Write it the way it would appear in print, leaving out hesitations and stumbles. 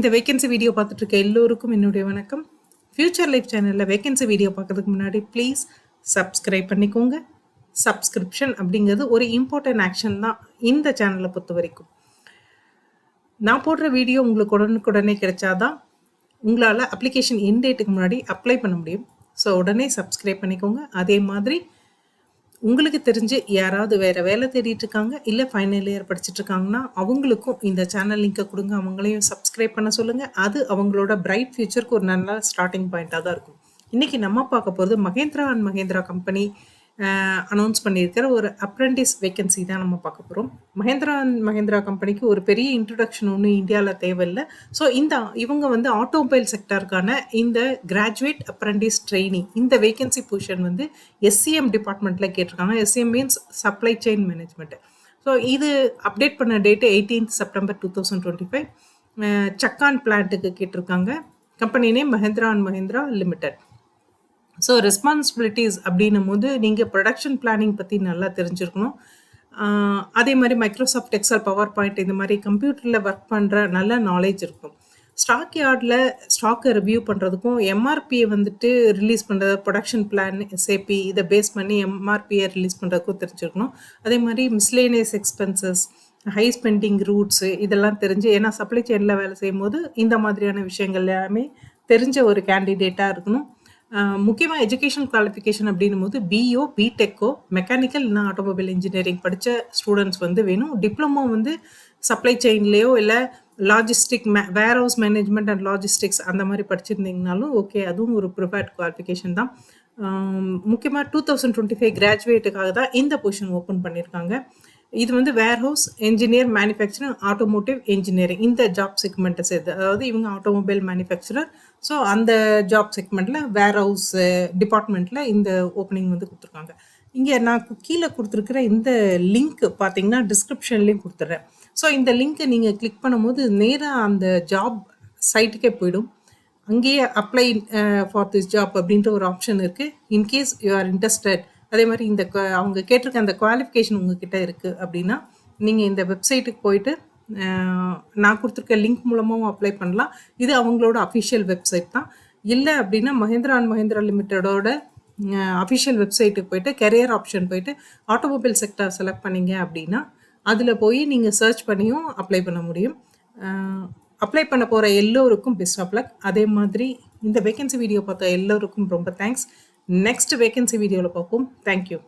இந்த vacancy video பார்த்துட்டு இருக்க எல்லோருக்கும் என்னுடைய வணக்கம். ஃபியூச்சர் லைஃப் சேனலில் வேகன்சி வீடியோ பார்க்கறதுக்கு முன்னாடி ப்ளீஸ் சப்ஸ்கிரைப் பண்ணிக்கோங்க. சப்ஸ்கிரிப்ஷன் அப்படிங்கிறது ஒரு இம்பார்ட்டன்ட் ஆக்ஷன் தான் இந்த சேனலை பொறுத்த வரைக்கும். நான் போடுற வீடியோ உங்களுக்கு உடனுக்குடனே கிடைச்சாதான் உங்களால் அப்ளிகேஷன் எண்ட் டேட்டுக்கு முன்னாடி அப்ளை பண்ண முடியும். ஸோ உடனே சப்ஸ்கிரைப் பண்ணிக்கோங்க. அதே மாதிரி உங்களுக்கு தெரிஞ்சு யாராவது வேறு வேலை தேடிட்டு இருக்காங்க, இல்லை ஃபைனல் இயர் படிச்சுட்டு இருக்காங்கன்னா அவங்களுக்கும் இந்த சேனல் லிங்கை கொடுங்க, அவங்களையும் சப்ஸ்கிரைப் பண்ண சொல்லுங்கள். அது அவங்களோட பிரைட் ஃபியூச்சருக்கு ஒரு நல்ல ஸ்டார்டிங் பாயிண்ட்டாக தான் இருக்கும். இன்றைக்கி நம்ம பார்க்க போகிறது Mahindra and Mahindra company announce பண்ணியிருக்கிற ஒரு அப்ரெண்டிஸ் வேக்கன்சி தான் நம்ம பார்க்க போகிறோம். மஹேந்திரா அண்ட் மஹேந்திரா கம்பெனிக்கு ஒரு பெரிய இன்ட்ரடக்ஷன் ஒன்றும் இந்தியாவில் தேவையில்லை. ஸோ இவங்க வந்து ஆட்டோமொபைல் செக்டருக்கான இந்த கிராஜுவேட் அப்ரெண்டிஸ் ட்ரெயினிங் இந்த வேக்கன்சி பொசிஷன் வந்து எஸ்சிஎம் டிபார்ட்மெண்ட்டில் கேட்டிருக்காங்க. SCM means supply chain management. So இது அப்டேட் பண்ண டேட்டு 18 செப்டம்பர் 2025. சக்கான் பிளான்ட்டுக்கு கேட்டிருக்காங்க. Company name Mahindra and Mahindra limited. So responsibilities அப்படின்னும் போது நீங்கள் ப்ரொடக்ஷன் பிளானிங் பற்றி நல்லா தெரிஞ்சிருக்கணும். அதே மாதிரி மைக்ரோசாஃப்ட் எக்ஸல், பவர் பாயிண்ட் இந்த மாதிரி கம்ப்யூட்டரில் ஒர்க் பண்ணுற நல்ல நாலேஜ் இருக்கும். ஸ்டாக் யார்டில் ஸ்டாக்கை ரிவ்யூ பண்ணுறதுக்கும் எம்ஆர்பியை வந்துட்டு ரிலீஸ் பண்ணுறது, ப்ரொடக்ஷன் பிளான் எஸ்ஏபி இதை பேஸ் பண்ணி எம்ஆர்பியை ரிலீஸ் பண்ணுறதுக்கும் தெரிஞ்சிருக்கணும். அதே மாதிரி miscellaneous expenses, high spending roots இதெல்லாம் தெரிஞ்சு, ஏன்னா சப்ளை செயினில் வேலை செய்யும் போது இந்த மாதிரியான விஷயங்கள் எல்லாமே தெரிஞ்ச ஒரு கேண்டிடேட்டாக இருக்கணும். முக்கியமாக எஜுகேஷன் குவாலிஃபிகேஷன் அப்படின்னும் போது பிஓ, பிடெக்கோ, மெக்கானிக்கல் இல்லைனா ஆட்டோமொபைல் இன்ஜினியரிங் படித்த ஸ்டூடெண்ட்ஸ் வந்து வேணும். டிப்ளமோ வந்து சப்ளை செயின்லேயோ இல்லை logistic warehouse management and logistics அந்த மாதிரி படிச்சிருந்தீங்கனாலும் ஓகே, அதுவும் ஒரு ப்ரிஃபர்ட் குவாலிஃபிகேஷன் தான். முக்கியமாக 2025 கிராஜுவேட்டுக்காக தான் இந்த பொசிஷன் ஓப்பன் பண்ணியிருக்காங்க. இது வந்து warehouse engineer, manufacturing, automotive engineering இந்த ஜாப் செக்மெண்ட்டை சேர்த்து, அதாவது இவங்க ஆட்டோமொபைல் மேனுஃபேக்சரர். ஸோ அந்த ஜாப் செக்மெண்ட்டில் வேர் ஹவுஸ் டிபார்ட்மெண்ட்டில் இந்த ஓப்பனிங் வந்து கொடுத்துருக்காங்க. இங்கே நான் கீழே கொடுத்துருக்கிற இந்த லிங்க் பார்த்தீங்கன்னா டிஸ்கிரிப்ஷன்லேயும் கொடுத்துட்றேன். ஸோ இந்த லிங்க்கை நீங்கள் கிளிக் பண்ணும்போது நேராக அந்த ஜாப் சைட்டுக்கே போயிடும். அங்கேயே அப்ளை ஃபார் திஸ் ஜாப் அப்படின்ற ஒரு ஆப்ஷன் இருக்குது. இன்கேஸ் யூ ஆர் இன்ட்ரெஸ்டட், அதே மாதிரி இந்த அவங்க கேட்டிருக்க அந்த குவாலிஃபிகேஷன் உங்ககிட்ட இருக்குது அப்படின்னா நீங்கள் இந்த வெப்சைட்டுக்கு போயிட்டு நான் கொடுத்துருக்க லிங்க் மூலமாகவும் அப்ளை பண்ணலாம். இது அவங்களோட அஃபிஷியல் வெப்சைட் தான். இல்லை அப்படின்னா மஹேந்திரா அண்ட் மஹேந்திரா லிமிட்டடோட அஃபிஷியல் வெப்சைட்டுக்கு போயிட்டு கெரியர் ஆப்ஷன் போயிட்டு ஆட்டோமொபைல் செக்டர் செலக்ட் பண்ணிங்க அப்படின்னா அதில் போய் நீங்கள் சர்ச் பண்ணியும் அப்ளை பண்ண முடியும். அப்ளை பண்ண போகிற எல்லோருக்கும் பெஸ்ட் ஆஃப் லக். அதே மாதிரி இந்த வேகன்சி வீடியோ பார்த்த எல்லோருக்கும் ரொம்ப தேங்க்ஸ். நெக்ஸ்ட் வேகன்சி வீடியோவில் பார்ப்போம். தேங்க்யூ.